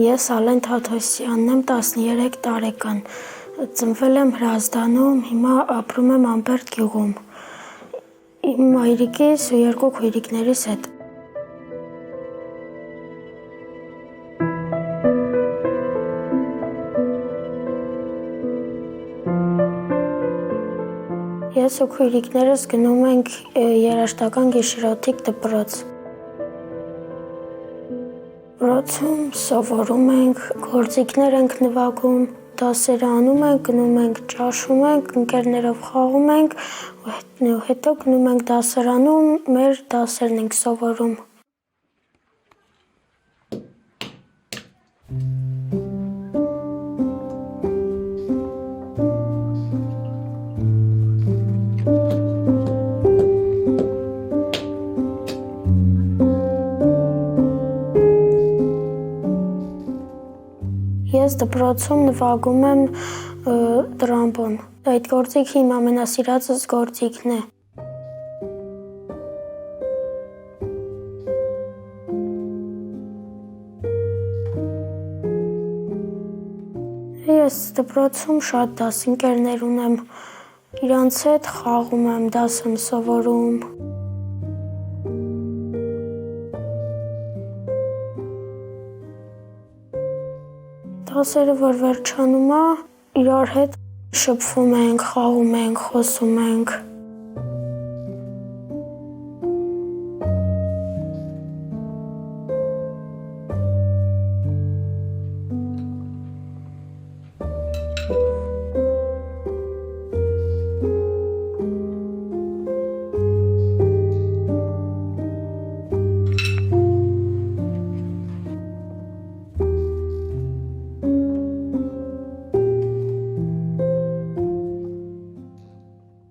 Ես Ալեն Թաթոսյանն եմ, 13 տարեկան, ծնվել եմ Հրազդանում, հիմա ապրում եմ Ամբերդ գյուղում, իմ մայրիկիս ու 2 քույրիկներիս հետ։ Ես ու քույրիկներս գնում ենք երաժշտական գիշերօթիկ դպրոց։ Դպրոցում սովորում ենք, գործիքներ ենք նվագում, դասերը անում ենք, գնում ենք ճաշում ենք, ընկերներով խաղում ենք ու հետո գնում ենք դասարանում, մեր դասերն ենք սովորում։ Ես դպրոցում նվագում եմ տրամբոն, այդ գործիքը իմ ամենասիրածս գործիքն է։ Ես դպրոցում շատ դասընկերներ ունեմ, իրանց հետ խաղում եմ, դաս եմ սովորում։ Դասերը, որ վերջանում է, իրար հետ շփվում ենք, խաղում ենք, խոսում ենք։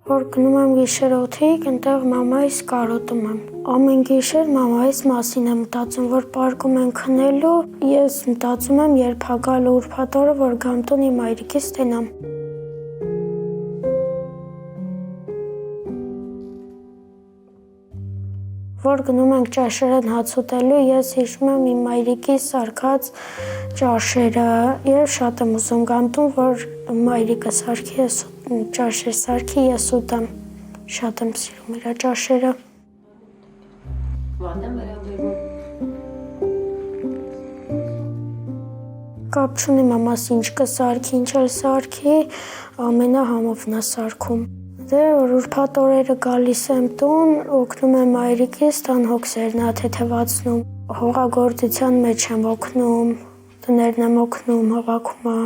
Որ գնում եմ գիշերօթիկ, այնտեղ մամայիս կարոտում եմ։ Ամեն գիշեր մամայիս մասին եմ մտածում, որ պարկում են քնելու, ես մտածում եմ, երբ է գալու ուրբաթ օրը, որ գամ տուն իմ մայրիկիս տենամ։ Որ գնում ենք ճաշարան հաց ուտելու, ես հիշում եմ իմ մայրիկիս սարքած ճաշերը եւ շատ եմ ուզում գամ տուն, որ մայրիկս ճաշեր սարքի, ես ուտեմ։ Շատ եմ սիրում իր ճաշերը։ Վատ եմ վերաբերվում։ Կապ չունի մամաս ինչ կսարքի, ինչ էլ սարքի, ամենահամովն է սարքում։ Դե որ ուրբաթ օրերը գալիս եմ տուն, օգնում եմ մայրիկիս, տան հոգսերն է թեթևացնում, հողագործության մեջ եմ օգնում, տներն եմ օգնում, հավաքում է։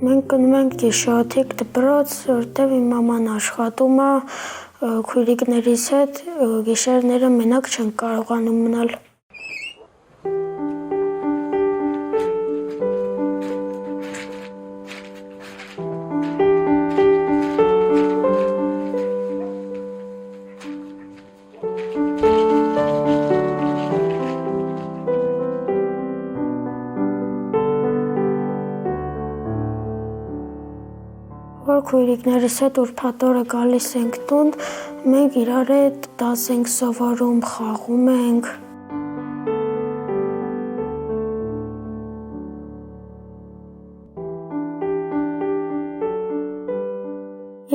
Մենք գնում ենք գիշերօթիկ դպրոց, որտեղ իմ մաման աշխատում է, քույրիկներիս հետ գիշերները մենակ չենք կարողանում մնալ։ Որ քույրիկներիս հետ ուրբաթ օրը գալիս ենք տուն, մենք իրար հետ դաս ենք սովորում, խաղում ենք։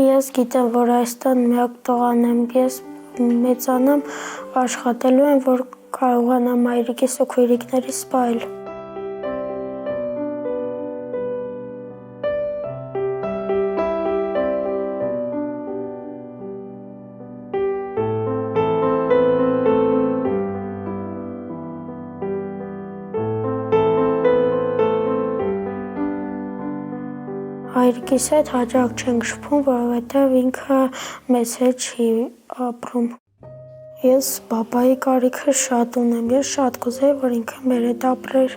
Ես գիտեմ, որ այս տան միակ տղան եմ, ես մեծանամ, աշխատելու եմ, որ կարողանամ մայրիկիս ու քույրիկներիս սպայել։ Հայրիկիս հետ հաճախ չենք շփվում, որովհետև ինքը մեզ հետ չի ապրում։ Ես պապայի կարիքը շատ ունեմ, ես շատ կուզեի, որ ինքը մեր հետ ապրեր։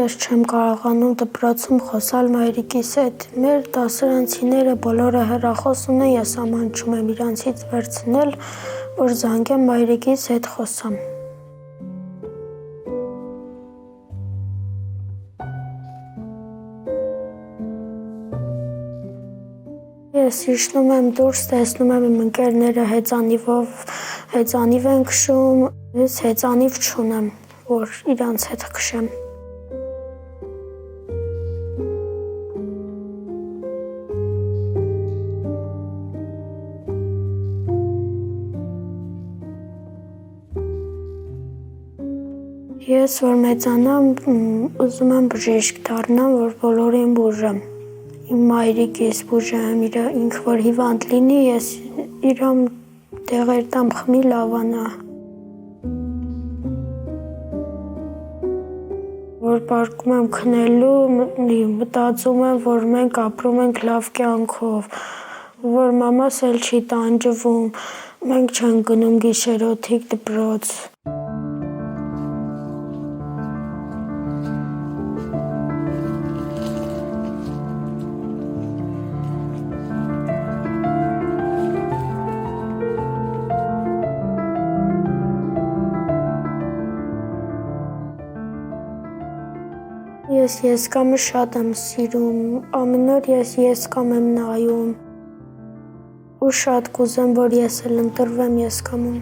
Ես չեմ կարողանում դպրոցում խոսալ մայրիկիս հետ։ Մեր դասարանցիները բոլորը հեռախոս ունեն, ես ամանչում եմ իրանցից վերցնել, որ զանգեմ մայրիկիս հետ խոսամ։ ես իջնում եմ դուրս, տեսնում եմ իմ ընկերները հեծանիվ են քշում, ես հեծանիվ չունեմ, որ իրանց հետ քշեմ։ Ես որ մեծանամ, ուզում եմ բժիշկ դառնամ, որ բոլորին բուժեմ։ Իմ մայրիկիս բուժեմ, ինքը որ հիվանդ լինի, ես իրան դեղեր տամ խմի լավանա։ Որ պարկում եմ քնելու, մտածում եմ, որ մենք ապրում ենք լավ կյանքով, որ մամաս էլ չի տանջվում, մենք չենք գնում գիշերօթիկ դպրոց։ Ես եսկամը շատ եմ սիրում, ամեն օր ես եսկամ եմ նայում ու շատ կուզեմ, որ ես էլ ընտրվեմ եսկամում։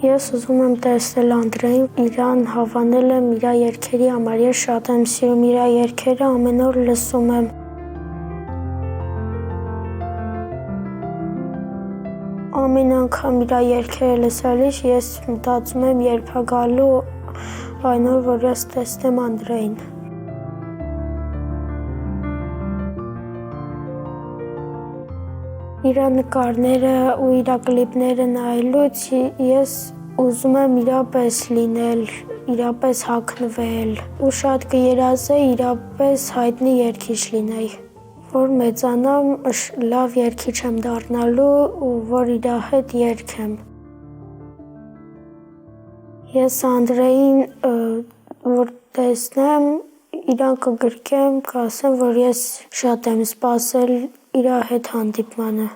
Ես ուզում եմ տեսնել Անդրեին, իրան հավանել եմ իր երգերի համար, ես շատ եմ սիրում իր երգերը, ամեն օր լսում եմ։ Ամեն անգամ իր երգերը լսելիս ես մտածում եմ երբ է գալու այն օր, որ ես տեսնեմ Անդրեին։ Իր նկարները ու իր կլիպները նայելուց ես ուզում եմ իրապես լինել, իրապես հագնվել ու շատ կերազեի իրապես հայտնի երգիչ լինեի։ Որ մեծանամ, լավ երգիչ եմ դառնալու ու որ իր հետ երգեմ։ Ես Անդրեին որ տեսնեմ, իրան կգրկեմ, կասեմ, որ ես շատ եմ սպասել իր հետ հանդիպմանը։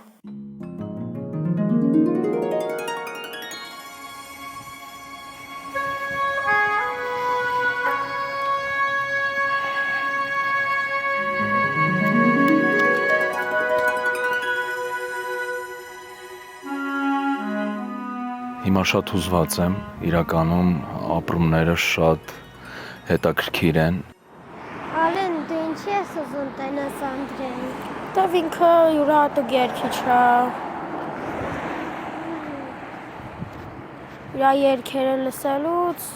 Հիմա շատ հուզված եմ, իրականում ապրումները շատ հետաքրքիր են։ Ալեն, դու ինչի ես ուզում տենաս Անդրեին։ Դավ ինքը յուրահատուկ երգիչ է։ Իր երգերը լսելուց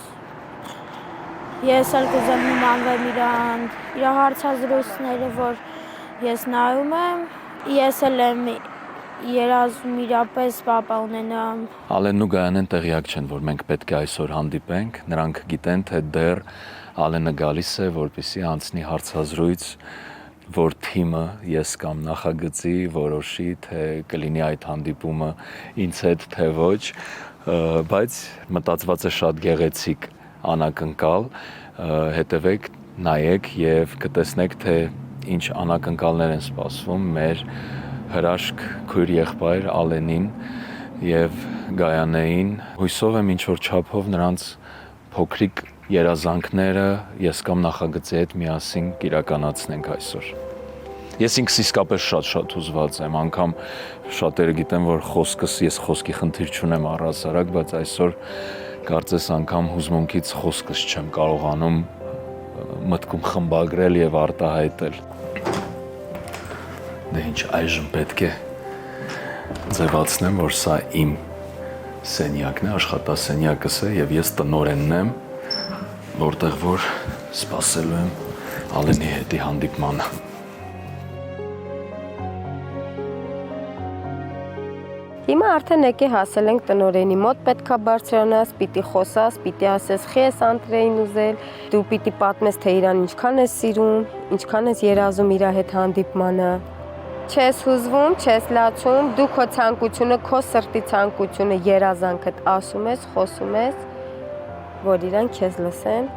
ես էլ կուզեմ նմանվեմ իրան, իր հարցազրույցները, որ ես նայում եմ, ես էլ եմ երազում իրապես պապա ունենամ։ Ալենն ու Գայանեն տեղյակ չեն, որ մենք պետք է այսօր հանդիպենք, նրանք գիտեն, թե դեռ Ալենը գալիս է, որպեսզի անցնի հարցազրույց, որ թիմը ես կամ նախագծի որոշի, թե կլինի այդ հանդիպումը ինձ հետ, թե ոչ, բայց մտածված է շատ գեղեցիկ անակնկալ, հետևեք, նայեք եւ կտեսնեք, թե ինչ անակնկալներ են սպասվում մեր հրաշք քույր եղբայր Ալենին եւ Գայանեին։ Հույսով եմ ինչ-որ չափով նրանց փոքրիկ երազանքները ես կամ նախագծի հետ միասին կիրականացնենք այսօր։ Ես ինքս իսկապես շատ հուզված եմ, անգամ շատերը գիտեն, որ ես խոսքի խնդիր չունեմ առհասարակ, բայց այսօր կարծես անգամ հուզմունքից խոսքս չեմ կարողանում մտքում խմբագրել եւ արտահայտել։ Դե ինչ այժմ պետք է ձևացնեմ, որ սա իմ սենյակն է, աշխատասենյակս է եւ ես տնօրենն եմ, որտեղ որ սպասելու եմ Ալենի հետի հանդիպմանը։ Հիմա արդեն եկե հասել ենք տնօրենի մոտ, պետքա բարձրանաս, պիտի խոսաս, պիտի ասես խի ես Անդրեին ուզել, դու պիտի պատմես, թե իրան ինչքան ես սիրում, ինչքան ես երազում իր հետ հանդիպմանը։ Չես հուզվում, չես լացում, դու քո ցանկությունը, քո սրտի ցանկությունը, երազանքդ ասում ես, խոսում ես, որ իրան քեզ լսեն։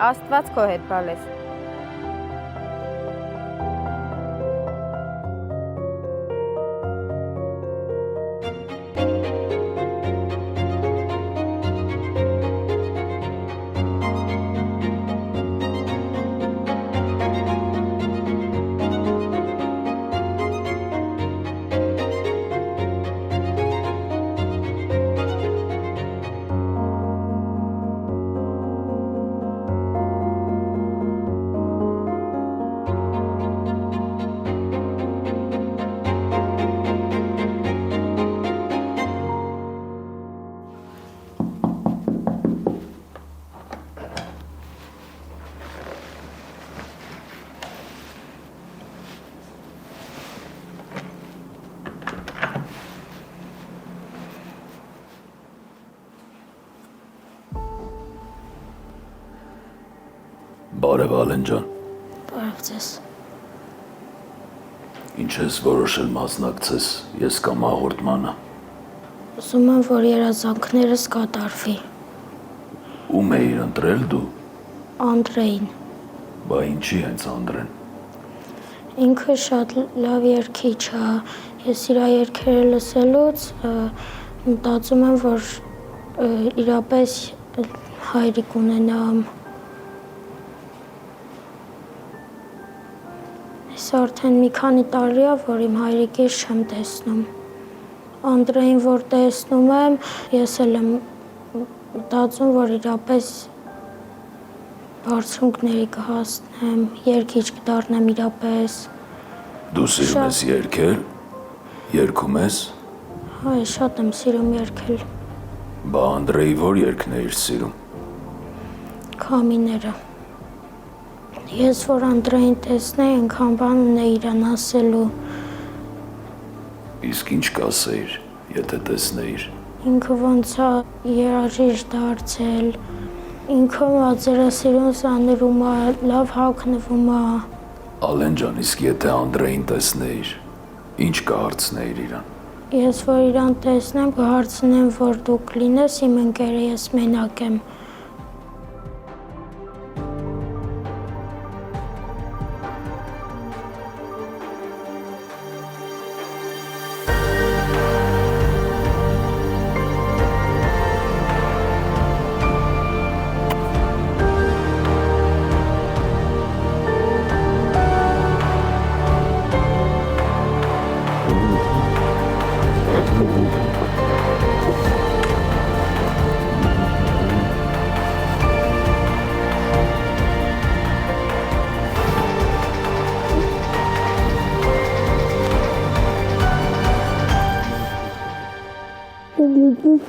Աստված քո հետ բալես։ Բարև Ալեն ջան, Բարև ձեզ։ ինչ ես որոշել մասնակցես ես կամ հաղորդմանը։ Ուզում եմ, որ երազանքներս կատարվի։ Ում էիր ընտրել դու։ Անդրեին։ Բա ինչի հենց Անդրեն։ Ինքը շատ լավ երգիչ է։ Ես իր երգերը լսելուց մտածում եմ, որ իրապես հայրիկ ունենամ։ Ես արդեն մի քանի տարի է, որ իմ հայրիկից չեմ տեսնում։ Անդրեին, որ տեսնում եմ, ես էլ եմ մտածում, որ իրապես բարձունքների կհասնեմ, երգիչ կդառնամ իրապես։ Դու սիրում ես երգել։ Երգում ես։ Այ շատ եմ սիրում երգել։ Բա Անդրեի որ երգն էիր սիրում։ Քամիները։ Ես որ Անդրեին տեսնեի, անգամ բան ունեի իրան ասելու։ Իսկ ինչ կասեիր, եթե տեսնեիր։ Ինքը ոնց է երաժիշտ դարձել, ինքը մազերասիրուն սանրում է, լավ հագնվում է։ Ալեն ջան, իսկ եթե Անդրեին տեսնեիր, ինչ կհարցնեիր իրան։ Ես որ իրան տեսնեմ, կհարցնեմ, որ դու կլինես իմ ընկերը, ես մենակ եմ։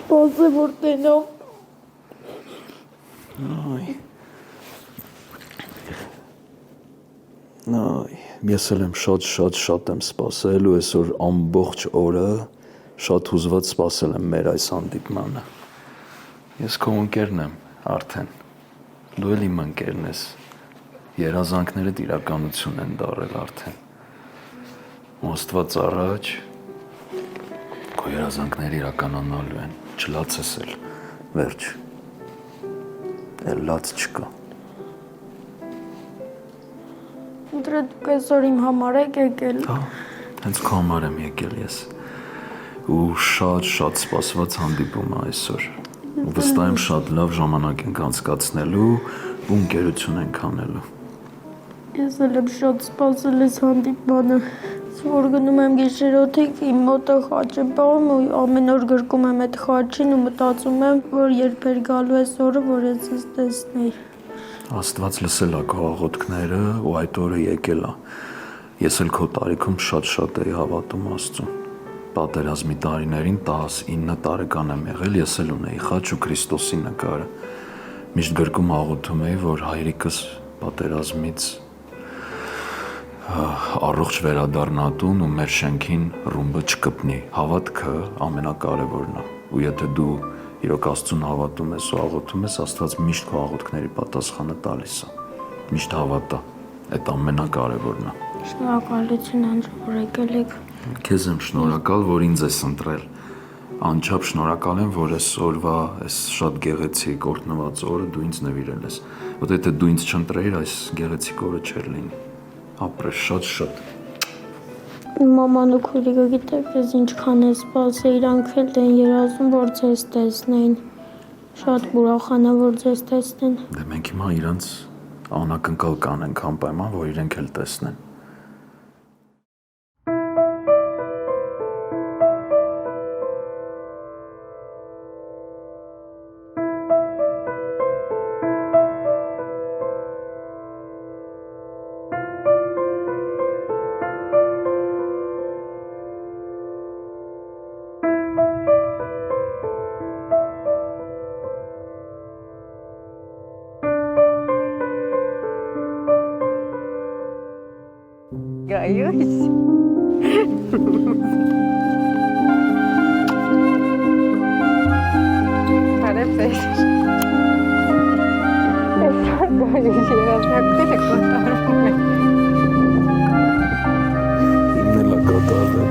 Սպասե, որ տենամ։ Ես էլ եմ շատ եմ սպասել ու այսօր ամբողջ օրը շատ հուզված սպասել եմ մեր այս հանդիպմանը։ Ես քո ընկերն եմ արդեն։ Դու էլ իմ ընկերն ես։ Երազանքներդ իրականություն են դառել արդեն։ Ու Աստված առաջ քո երազանքները իրականանալու են, չլացես էլ, վերջ, էլ լաց չկա։ Անդրե, դուք այսօր իմ համար եք եկել։ Հա, հենց քո համար եմ եկել ես, ու շատ սպասված հանդիպում է այսօր, ու վստահ եմ շատ լավ ժամանակ ենք անցկացնելու ու ընկերություն ենք անելու։ Ես էլ եմ շատ սպասել այս հանդիպմանը։ Որ գնում եմ գիշերօթիկ, իմ մոտ է խաչ է բաղում ու ամեն օր գրկում եմ այդ խաչին ու մտածում եմ, որ երբ էր գալու այս օրը, որ ես ձեզ տեսնեի։ Աստված լսել է քո աղոթքները ու այդ օրը եկել է։ Ես էլ քո տարիքում շատ էի հավատում Աստծուն։ Պատերազմի տարիներին 19 տարեկան եմ եղել, ես էլ ունեի խաչ ու Քրիստոսի նկարը։ Միշտ գրկում աղոթում էի, որ հայրիկս պատերազմից առողջ վերադառնա տուն ու մեր շենքին ռումբը չկպնի։ Հավատքը ամենակարևորն է։ Ու եթե դու իրոք Աստծուն հավատում ես ու աղոթում ես, Աստված միշտ քո աղոթքների պատասխանը տալիս է։ Միշտ հավատա։ Այդ ամենակարևորն է։ Շնորհակալություն Անդրե, որ եկել եք։ Քեզ եմ շնորհակալ, որ ինձ ես ընտրել։ Անչափ շնորհակալ եմ, որ այս օրվա այս շատ գեղեցիկ օրհնված օրը դու ինձ նվիրել ես։ Որտեղ եթե դու ինձ չընտրեիր, այս գեղեցիկ օրը չէր լինի։ Ապրես շատ։ Մաման ու քույրիկը գիտեք, ես ինչքան է սպասել, իրանք էլ են երազում, որ ձեզ տեսնեն։ Շատ ուրախանա, որ ձեզ տեսնեն։ Դե մենք հիմա իրանց անակնկալ կանենք անպայման, որ իրենք էլ տեսնեն։ Գայույս։ Բարև ձեզ։ երազանքները կատարվում են։ Իմն էլ է կատարվել։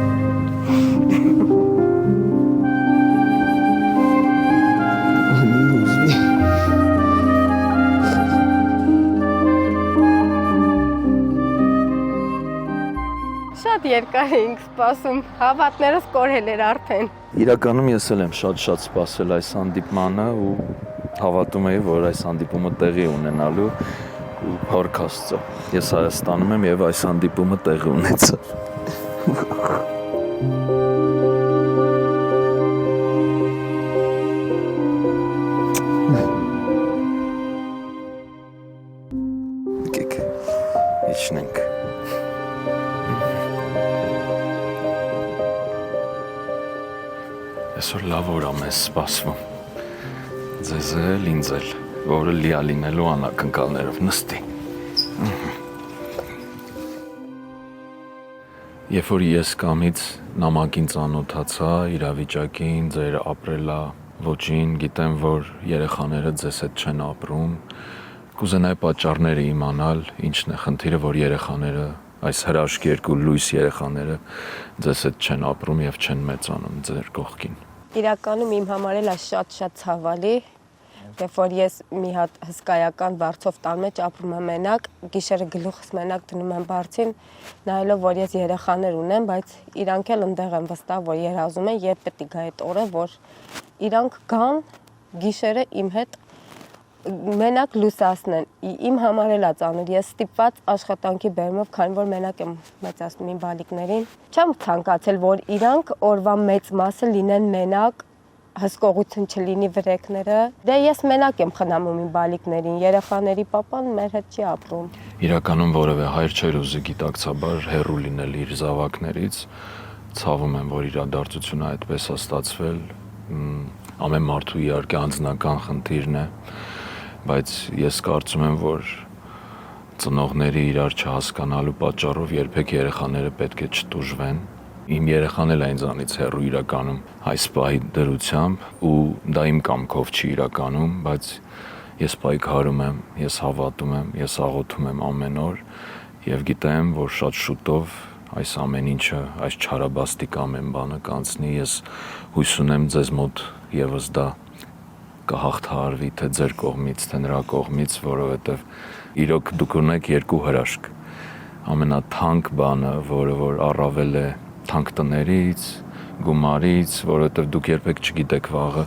Շատ երկար էինք սպասում, հավատներս կորել էր արդեն։ Իրականում ես էլ եմ շատ սպասել այս հանդիպմանը ու հավատում էի, որ այս հանդիպումը տեղի ունենալու ու փառք Աստծո։ Ես Հայաստանում եմ եւ այս հանդիպումը տեղի ունեցավ։ Եկեք, իջնենք։ Այսօր լավ օր ա մեզ սպասվում։ Ձեզ էլ, ինձ էլ, որը լիա լինելու անակնկալներով նստի։ Երբ որ ես կամից նամակին ծանոթացա, իրավիճակին, ձեր ապրելա ոճին, գիտեմ, որ երեխաները ձեզ հետ չեն ապրում, կուզենայի պատճառները իմանալ, ինչն է խնդիրը, որ երեխաները, այս հրաշք երկու լույս երեխաները ձեզ հետ չեն ապրում եւ չեն մեծանում ձեր կողքին։ Իրականում իմ համար էլ է շատ ցավալի, երբ որ ես մի հատ հսկայական վարձով տան մեջ ապրում եմ մենակ, գիշերը գլուխս մենակ դնում եմ բարձին, նայելով որ ես երեխաներ ունեմ, բայց իրանք էլ ընդեղ են վստահ, որ երազում են, երբ պետք է գա այդ օրը, որ իրանք գան գիշերը իմ հետ մենակ լուսացնեն։ Իմ համար էլ է ծանր, ես ստիպված աշխատանքի բերումով, քանի որ մենակ եմ մեծացնում իմ բալիկներին, չեմ ցանկացել, որ իրանք օրվա մեծ մասը լինեն մենակ, հսկողություն չլինի վրեկները։ Դե ես մենակ եմ խնամում իմ բալիկներին, երեխաների պապան մեր հետ չի ապրում։ Իրականում որևէ հայր չէր ուզի գիտակցաբար հեռու լինել իր զավակներից, ցավում եմ, որ իրադարձությունը այդպես է ստացվել, ամեն մարդու իհարկե անձնական խնդիրն է, բայց ես կարծում եմ, որ ծնողների իրար չհասկանալու պատճառով երբեք երեխաները պետք է չտուժվեն։ Իմ երեխան էլ է ինձանից հեռու իրականում այս պահի դրությամբ ու դա իմ կամքով չի իրականում, բայց ես պայքարում եմ, ես հավատում եմ, ես աղոթում եմ ամեն օր եւ գիտեմ, որ շատ շուտով այս ամեն ինչը, այս չարաբաստիկ ամեն բանը կանցնի, ես հույս ունեմ ձեզ մոտ եւս դա կհաղթահարվի թե ձեր կողմից, թե նրա կողմից, որովհետև իրոք դուք ունեք երկու հրաշք։ Ամենաթանկ բանը, որը որ առավել է թանկ տներից, գումարից, որովհետև դուք երբեք չգիտեք վաղը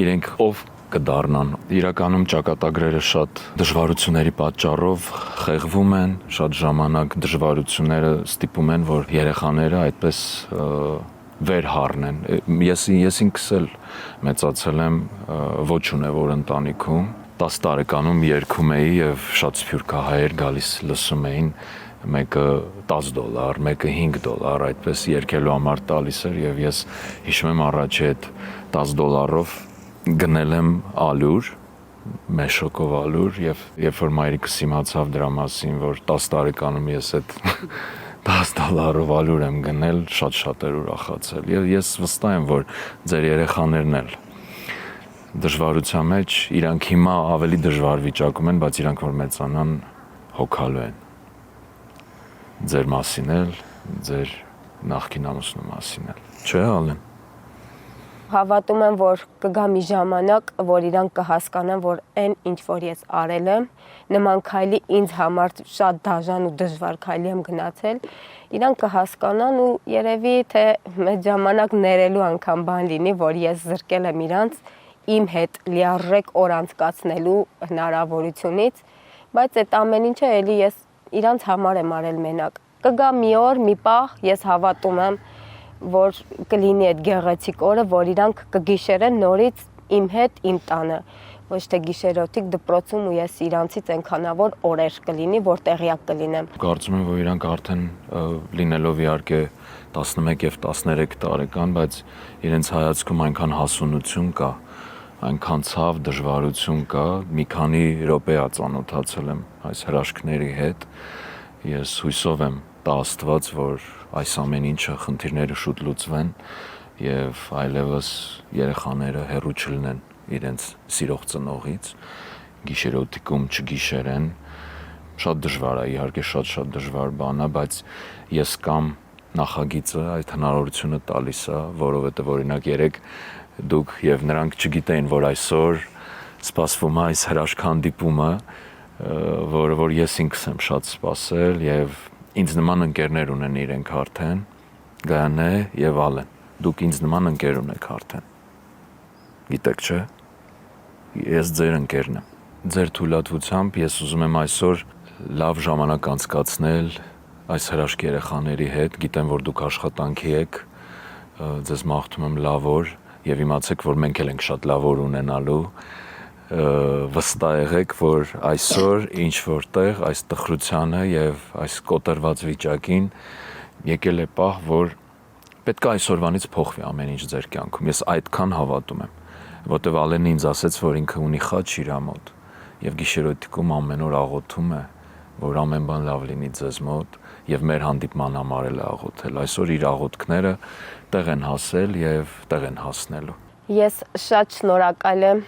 իրենք ով կդառնան։ Իրականում ճակատագրերը շատ դժվարությունների պատճառով խեղվում են, շատ ժամանակ դժվարությունները ստիպում են, որ երեխաները այդպես վեր հառնեն։ Ես ինքս էլ մեծացել եմ ոչ ունևոր ընտանիքում, 10 տարեկանում երգում էի եւ շատ սփյուռքահայեր գալիս լսում էին, մեկը $10, մեկը $5, այդպես երգելու համար տալիս էր եւ ես հիշում եմ առաջի այդ $10-ով գնել եմ ալյուր, մեշոկով ալյուր եւ երբ որ մայրիկս իմացավ դրա մասին, որ 10 տարեկանում ես այդ $10 ալյուր եմ գնել, շատ էր ուրախացել։ Եվ ես վստահ եմ, որ ձեր երեխաներն էլ դժվարության մեջ, իրանք հիմա ավելի դժվար վիճակում են, բայց իրանք որ մեծանան հոգալու են։ Ձեր մասին էլ, ձեր նախկին ամուսնու մասին էլ։ Չէ, Ալեն։ Հավատում եմ, որ կգա մի ժամանակ, որ իրանք կհասկանան, որ այն ինչ որ ես արել եմ, նման քայլի ինձ համար շատ դաժան ու դժվար քայլի եմ գնացել, իրանք կհասկանան ու երևի թե մեծ ժամանակ ներելու անգամ բան լինի, որ ես զրկել եմ իրանց իմ հետ լիարժեք օր անցկացնելու հնարավորությունից, բայց այդ ամեն ինչը էլի ես իրանց համար եմ արել մենակ։ Կգա մի օր, մի պահ, ես հավատում եմ, որ կլինի այդ գեղեցիկ օրը, որ իրանք կգիշերեն նորից իմ հետ իմ տանը, ոչ թե գիշերօթիկ դպրոցում ու ես իրանցից այնքանավոր օրեր կլինի, որ տեղյակ կլինեմ։ Կարծում եմ, որ իրանք արդեն լինելով իհարկե 11 եւ 13 տարեկան, բայց իրենց հայացքում այնքան հասունություն կա, այնքան ցավ, դժվարություն կա, մի քանի րոպե ծանոթացել եմ այս հրաշքների հետ։ Ես հույսով եմ տա Աստված, որ այս ամեն ինչը խնդիրները շուտ լուծվեն եւ այլևս երեխաները հեռու չլինեն իրենց սիրող ծնողից գիշերօթիկում չգիշերեն, շատ դժվար է, իհարկե շատ դժվար բան է, բայց ես կամ նախագիծը այդ հնարավորությունը տալիս է, որովհետև օրինակ երեք դուք եւ նրանք չգիտեին, որ այսօր սպասվում է այս հրաշք հանդիպումը, որ ես ինքս եմ շատ սպասել եւ ինձ նման ընկերներ ունեն իրենք արդեն, Գայանե եւ Ալեն։ Դուք ինձ նման ընկեր ունեք արդեն։ Գիտեք, չէ՞։ Ես ձեր ընկերն եմ։ Ձեր թույլատվությամբ ես ուզում եմ այսօր լավ ժամանակ անցկացնել այս հրաշք երեխաների հետ, գիտեմ, որ դուք աշխատանքի եք, ձեզ մաղթում եմ լավ օր եւ իմացեք, որ մենք էլ ենք շատ լավ օր ունենալու, վստահ եղեք, որ այսօր ինչ որտեղ այս տխրությանը եւ այս կոտրված վիճակին եկել է պահ, որ պետք է այսօրվանից փոխվի ամեն ինչ ձեր կյանքում։ Ես այդքան հավատում եմ, որտեվ Ալենը ինձ ասեց, որ ինքը ունի խաչ իր մոտ եւ գիշերօթիկում ամեն օր աղոթում է, որ ամեն բան լավ լինի ձեզ մոտ եւ մեր հանդիպման համար էլ աղոթել։ Այսօր իր աղոթքները տեղ են հասել եւ տեղ են հասնելու։ Ես շատ շնորհակալ եմ,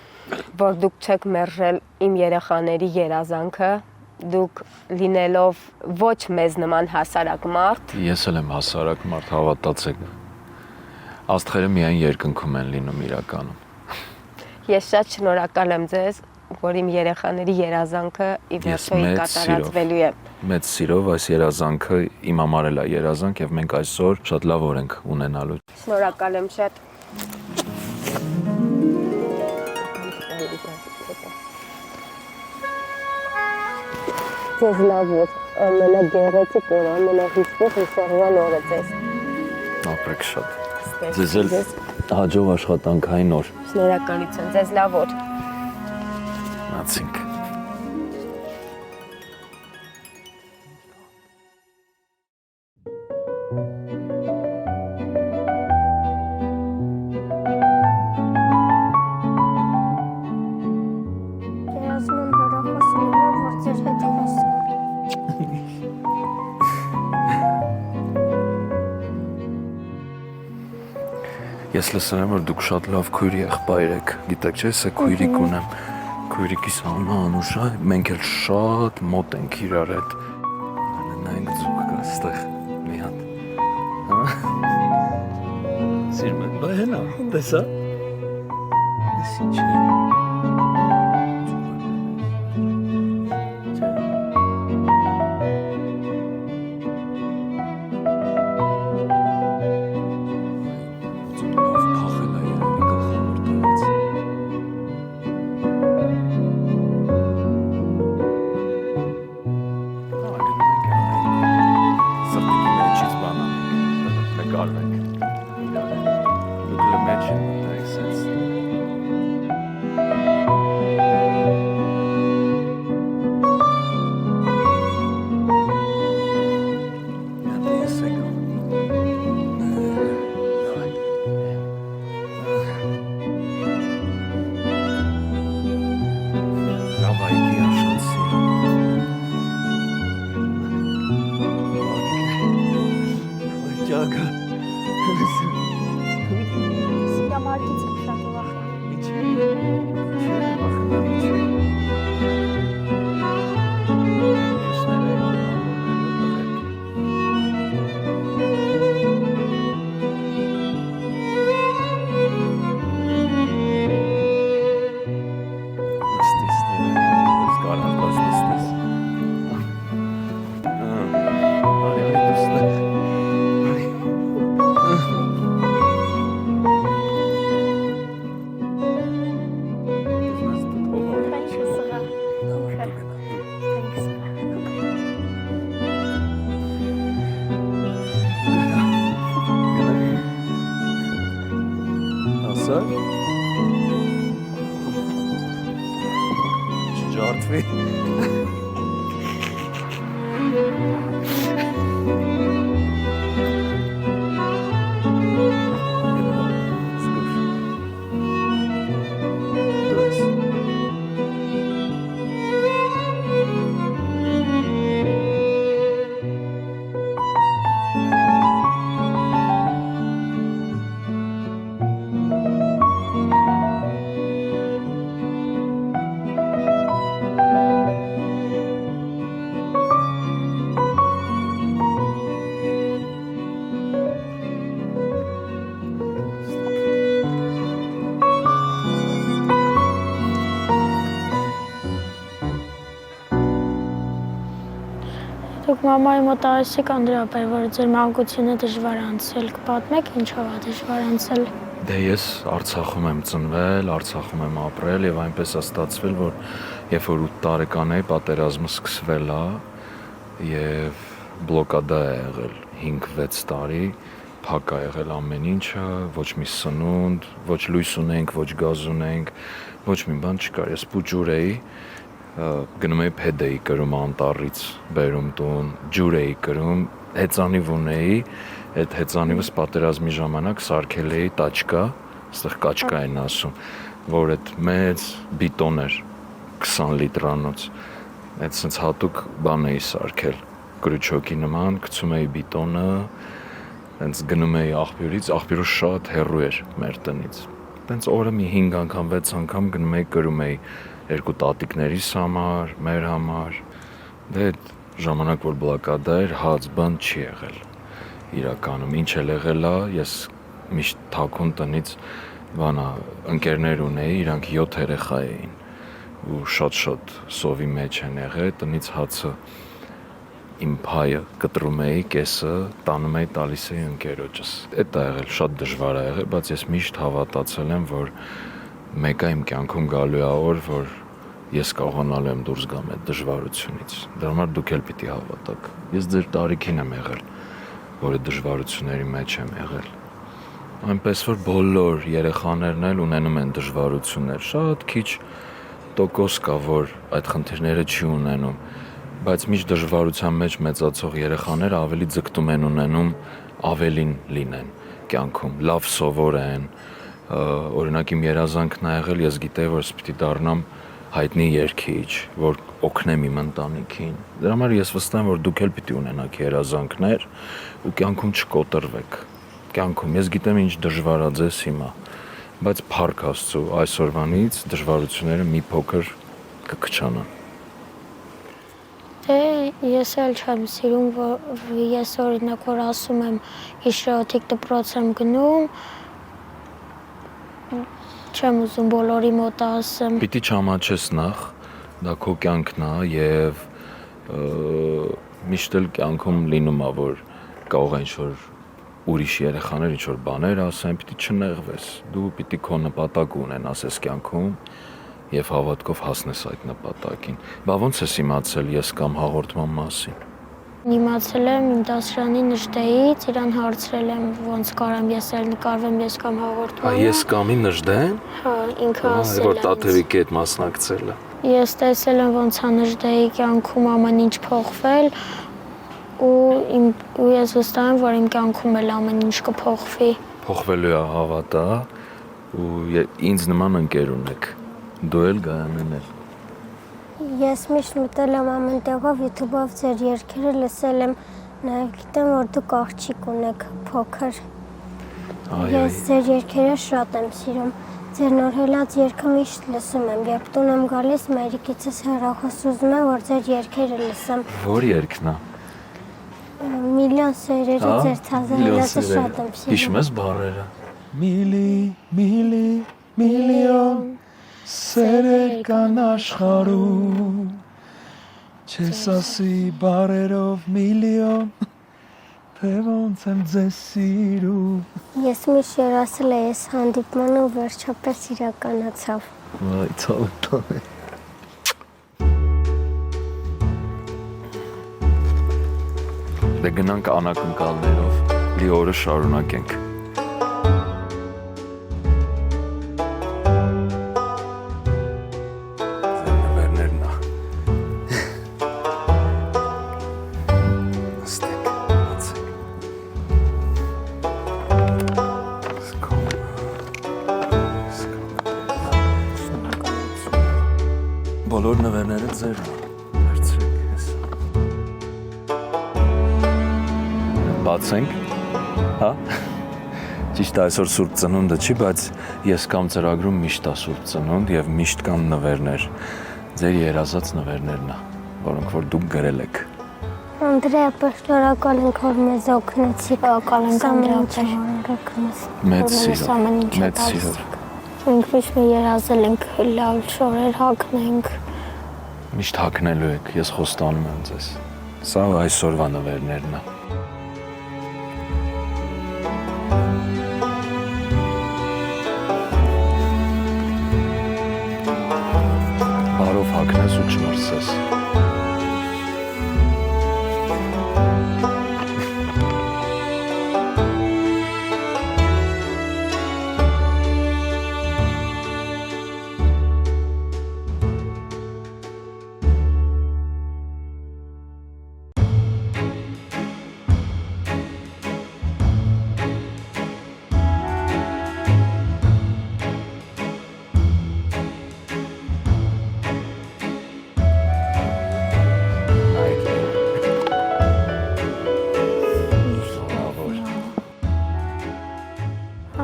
որ դուք չեք մերժել իմ երեխաների երազանքը, դուք լինելով ոչ մեզ նման հասարակ մարդ։ Ես էլ եմ հասարակ մարդ, հավատացեք։ Աստղերը միայն երկնքում են լինում իրականում։ Ես շատ շնորհակալ եմ ձեզ, որ իմ երեխաների երազանքը ի վերջո կատարածվելու է։ Մեծ սիրով այս երազանքը իմ համար էլ է երազանք եւ մենք այսօր շատ լավ օր ենք ունենալու։ Շնորհակալ եմ շատ։ Ձեզ լավ օր, ամենագեղեցիկ օր, ամենահիշվող հիշողվան օրը ձեզ։ Ապրեք շատ։ Ձեզ էլ հաջող աշխատանքային օր։ Շնորհակալություն, ձեզ լավ օր։ Մնացինք։ Ես լսել եմ, որ դուք շատ լավ քույր եղբայր եք, գիտեք չէ, ես քույրիկ ունեմ, քույրիկիս անունը Անուշ է, մենք էլ շատ մոտ ենք իրար հետ, նայենք ձուկ կա ստեղ, մի հատ, սիրում եմ, բայ հենա, տեսա, ես ինչ է, Մամայի մոտ ասի կան դրա բեր, որ ձեր մանկությունը դժվար անցել, կպատմեք ինչով է դժվար անցել։ Դե ես Արցախում եմ ծնվել, Արցախում եմ ապրել եւ այնպես է ստացվել, որ երբ որ 8 տարեկան էի, պատերազմը սկսվել է եւ բլոկադա է եղել 5-6 տարի, փակ է եղել ամեն ինչը, ոչ մի սնունդ, ոչ լույս ունենք, ոչ գազ ունենք, ոչ մի բան չկար։ Ես փուջուր էի, գնում էի փեդ էի կրում անտառից, բերում տուն, ջուր էի կրում, հեծանիվ ունեի, այդ հեծանիվս պատերազմի ժամանակ սարքել էի տաչկա, այստեղ կաչկա են ասում, որ այդ մեծ բիտոն էր 20 լիտրանոց, այդ sense հատուկ բան էի սարքել, կրուչոկի նման, գցում էի բիտոնը, հենց գնում էի աղբյուրից, աղբյուրը շատ հեռու էր մեր տնից, հենց օրը մի 5 անգամ, 6 անգամ գնում էի կրում էի երկու տատիկներիս համար, մեր համար, դե ժամանակ որ բլոկադա էր, հաց բան չի եղել, իրականում, ինչ էլ եղել է, ես միշտ թաքուն տնից բանա, ընկերներ ունեի, իրանք 7 երեխա էին, ու շատ սովի մեջ են եղել, տնից հացը իմ փայը կտրում էի, կեսը տանում էի տալիս էի ընկերոջս, էդ է եղել, շատ դժվար է եղել, բայց ես միշտ հավատացել եմ, որ մեկը իմ կյանքում գալու է օր, որ ես կարողանալու եմ դուրս գամ այդ դժվարությունից։ Դրա համար դուք էլ պիտի հավատաք։ Ես ձեր տարիքին եմ եղել, որ այդ դժվարությունների մեջ եմ եղել։ Այնպես որ բոլոր երեխաներն էլ ունենում են դժվարություններ։ Շատ քիչ տոկոս կա, որ այդ խնդիրները չի ունենում, բայց միշտ դժվարության մեջ մեծացող երեխաները ավելի ձգտում են ունենում ավելին լինեն կյանքում, լավ սովորեն, օրինակ իմ երազանքն ա եղել, ես գիտեի, որ պիտի դառնամ հայտնի երգիչ, որ օգնեմ իմ ընտանիքին։ Դրա համար ես վստահ եմ, որ դուք էլ պիտի ունենաք երազանքներ ու կյանքում չկոտրվեք։ Կյանքում ես գիտեմ ինչ դժվար է ձեզ հիմա, բայց փառք Աստծո, այսօրվանից դժվարությունները մի փոքր կքչանան։ Դե ես էլ չեմ սիրում, որ ես օրինակ որ ասում եմ իշրոթիկ դպրոց եմ գնում, չեմ ուզում բոլորի մոտ ասեմ։ Պիտի չամաչես նախ, դա քո կյանքն է եւ միշտ էլ կյանքում լինում է, որ կարող է ինչ-որ ուրիշ երեխաներ ինչ-որ բաներ ասեն, պիտի չնեղվես, դու պիտի քո նպատակ ունենաս այս կյանքում եւ հավատքով հասնես այդ նպատակին։ Բա ո՞նց ես իմացել ես կամ հաղորդման մասին։ Իմացել եմ իմ դասարանի նժդեից, իրան հարցրել եմ ոնց կարամ ես էլ նկարվեմ ես կամ հաղորդմանը։ Ես կամի նժդեն։ Հա, ինքը ասել է։ Որ Տաթևիկի հետ մասնակցել է։ Ես տեսել եմ ոնց է նժդեի կյանքում ամեն ինչ փոխվել ու ես վստահ եմ, որ իմ կյանքում էլ ամեն ինչ կփոխվի։ Փոխվելու է հավատա ու ինձ նման ընկեր ունեք։ Դու էլ Գայանեն էլ։ Ես միշտ մտել եմ ամեն տեղով YouTube-ով ձեր երգերը լսել եմ, նաև գիտեմ, որ դուք աղջիկ ունեք փոքր։ Ես ձեր երգերը շատ եմ սիրում։ Ձեր նորհելած երգը միշտ լսում եմ, երբ տուն եմ գալիս, մայրիկիցս հեռախոս ուզում եմ, որ ձեր երգերը լսեմ։ Որ երգն է։ Միլիոն սերերը ձեր ցազելածը շատ եմ սիրում։ Հիշում ես բառերը։ Միլիոն սերեր կան աշխարհում, չես ասի բառերով միլիոն, թե ոնց եմ ձեզ սիրում։ Ես միշտ երազել եմ այս հանդիպմանը ու վերջապես իրականացավ։ Վայ, ցավոտ է։ Դե գնանք անակնկալներով, լի օրը շարունակենք։ Բոլոր նվերները ձեր վերցրեք ես։ Բացենք, հա? Ճիշտ է այսօր Սուրբ Ծնունդը չի, բայց ես կամ ծրագրում միշտ է Սուրբ Ծնունդ եւ միշտ կան նվերներ։ Ձեր երազած նվերներն է, որոնք որ դուք գրել եք։ Անդրեա, շնորհակալ ենք, որ մեզ օգնեցիք։ Շնորհակալ ենք Անդրեա, Մեծ սիրով, մեծ սիրով։ Մենք միշտ երազել ենք լավ շորեր հագնենք։ Միշտ հագնելու եք, ես խոստանում եմ ձեզ։ Սա այսօրվա նվերներն է։ Բարով հագնես ու չմրսես։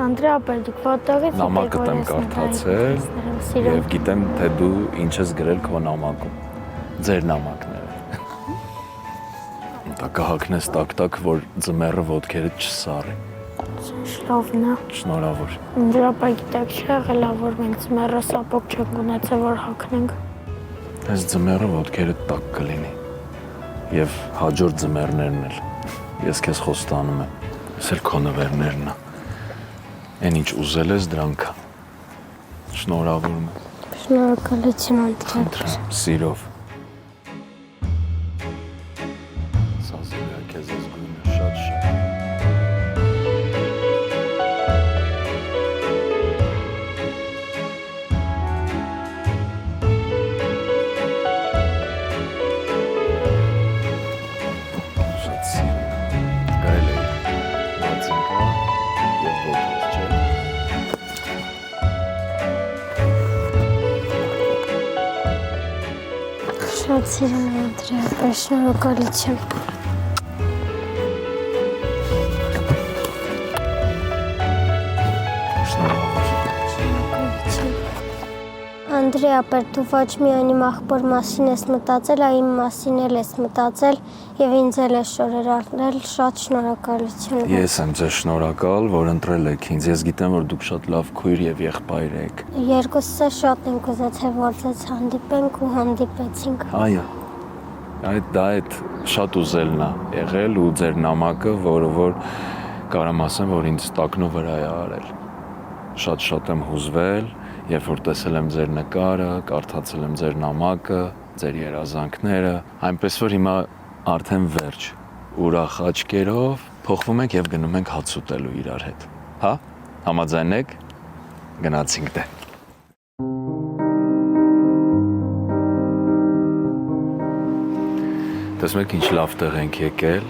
Անդրեապետիկ, որտեղից Նամակդ եմ կարդացել եւ գիտեմ, թե դու ինչ ես գրել քո նամակում։ Ձեր նամակները։ Դա կհակնես տակ-տակ, որ ձմեռը ոտքերդ չսառի։ Լավն է։ Շնորհավոր։ Անդրեապետիկ, դեք չի եղել, որ մենք ձմեռը սապոկ չենք ունեցել, որ հագնենք։ Այս ձմեռը ոտքերդ տակ կլինի։ Եվ հաջորդ ձմեռներն էլ։ Ես քեզ խոստանում եմ։ Ես էլ քո նվերներն է։ Այն ինչ ուզել ես դրանք է։ Շնորհավորում եմ։ Շնորհակալություն Անդրեապետ։ Սիրով։ Սազում է քեզ զգույնը շատ։ Շատ սիրում։ Գարել է մածինկա և ոտքս չէ։ Շատ սիրում եմ Անդրեապետ, շնորհակալություն։ Անդրեապետ, դու ոչ միայն իմ աղբոր մասին ես մտածել, այլ իմ մասին էլ ես մտածել եւ ինձ էլ ես շորեր առնել, շատ շնորհակալություն։ Ես եմ ձեզ շնորհակալ, որ ընտրել եք ինձ։ Ես գիտեմ, որ դուք շատ լավ քույր եւ եղբայր եք։ Երկուսս շատ ենք ուզած թե որ ձեզ հանդիպենք ու հանդիպեցինք։ Այո։ Այդ շատ ուզելն է եղել ու ձեր նամակը, որը որ կարամ ասեմ, որ ինձ տակնու վրա է արել։ Շատ եմ հուզվել, երբ որ տեսել եմ ձեր նկարը, կարդացել եմ ձեր նամակը, ձեր երազանքները, այնպես որ հիմա արդեն վերջ։ Ուրախ աչքերով փոխվում ենք եւ գնում ենք հաց ուտելու իրար հետ։ Հա? Համաձայն եք։ Գնացինք դե։ Տեսնում եք ինչ լավ տեղ ենք եկել։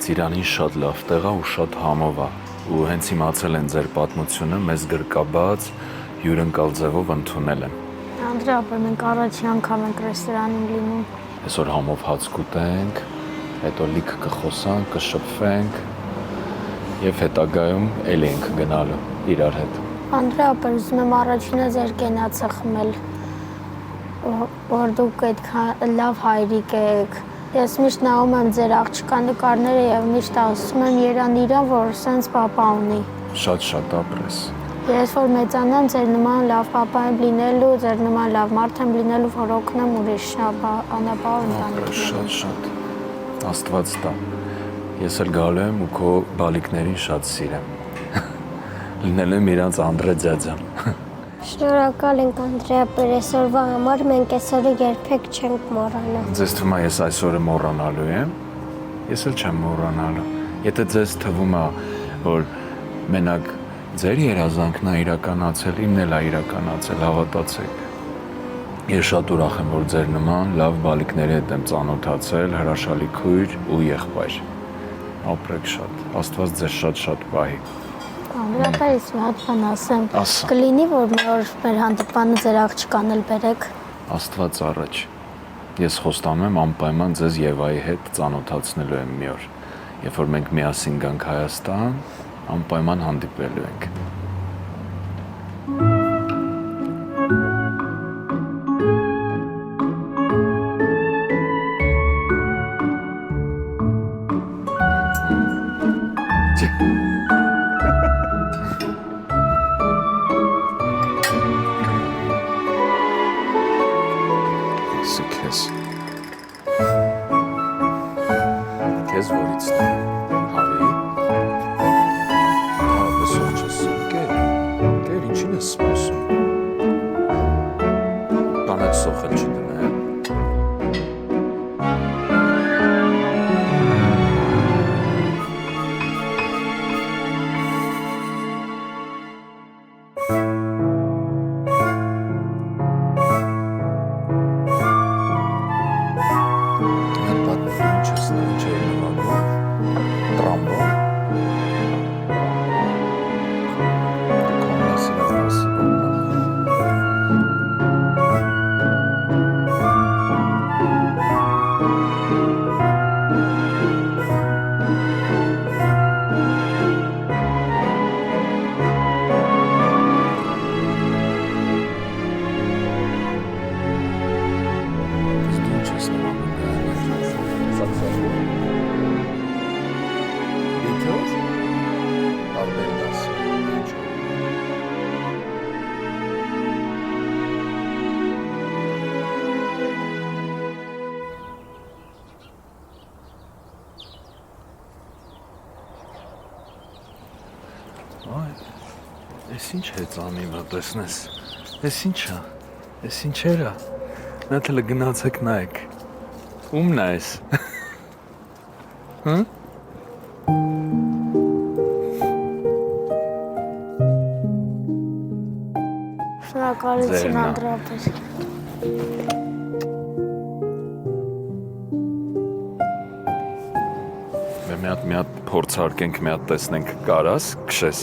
Ծիրանին շատ լավ տեղ է ու շատ համով է։ Ու հենց իմացել են ձեր պատմությունը, մեզ գրկաբաց հյուրընկալ ձևով ընդունել են։ Անդրեապետիկ, մենք առաջին անգամ ենք ռեստորանում լինում։ Այսօր համով հաց կուտենք, հետո լիք կխոսանք, կշփվենք եւ հետագայում էլ ենք գնալու իրար հետ։ Անդրեապետիկ, ուզում եմ առաջինը ձեր կենացը խմել, որ դուք այդքան լավ հայրիկ եք։ Ես միշտ նայում եմ ձեր աղջկա նկարները եւ միշտ ասում եմ իրան, որ սենց պապա ունի։ Շատ ապրես։ Ես որ մեծանամ, ձեր նման լավ պապա եմ լինելու, ձեր նման լավ մարդ եմ լինելու, որ օգնեմ ուրիշ անապահով ընտանիքներին։ Շատ։ Աստված տա։ Ես էլ գալու եմ ու քո բալիկներին շատ սիրեմ։ Լինել եմ իրանց Անդրե ձյաձան։ Շնորհակալ ենք Անդրեապետ, այսօրվա համար մենք այսօրը երբեք չենք մոռանա։ Ձեզ թվում է ես այսօրը մոռանալու եմ։ Ես էլ չեմ մոռանալու։ Եթե ձեզ թվում է, որ մենակ ձեր երազանքն է իրականացել, իմն էլ է իրականացել, հավատացեք։ Ես շատ ուրախ եմ, որ ձեր նման լավ բալիկների հետ եմ ծանոթացել, հրաշալի քույր ու եղբայր։ Ապրեք շատ։ Աստված ձեզ շատ պահի։ Անդրեապետիկ, հատ բան ասեմ։ Ասա։ Կլինի, որ մի օր մեր հանդիպանը ձեր աղջկան էլ բերեք։ Աստված առաջ։ Ես խոստանում եմ անպայման ձեզ Եվայի հետ ծանոթացնելու եմ մի օր։ Երբ որ մենք միասին գանք Հայաստան, անպայման հանդիպելու ենք։ նորից հավի։ Պես ով չես կեր ինչին ես սպասում։ Բան այդ սոխել չդնեմ։ Ես ինչ հեծանի վա տեսնես, ես ինչա, ես ինչերա, նատելը գնացեք նայեք, ումն այս, հն? Շնորհակալություն Անդրեաս։ Մի հատ փորձարկենք, մի հատ տեսնենք կարաս, քշես։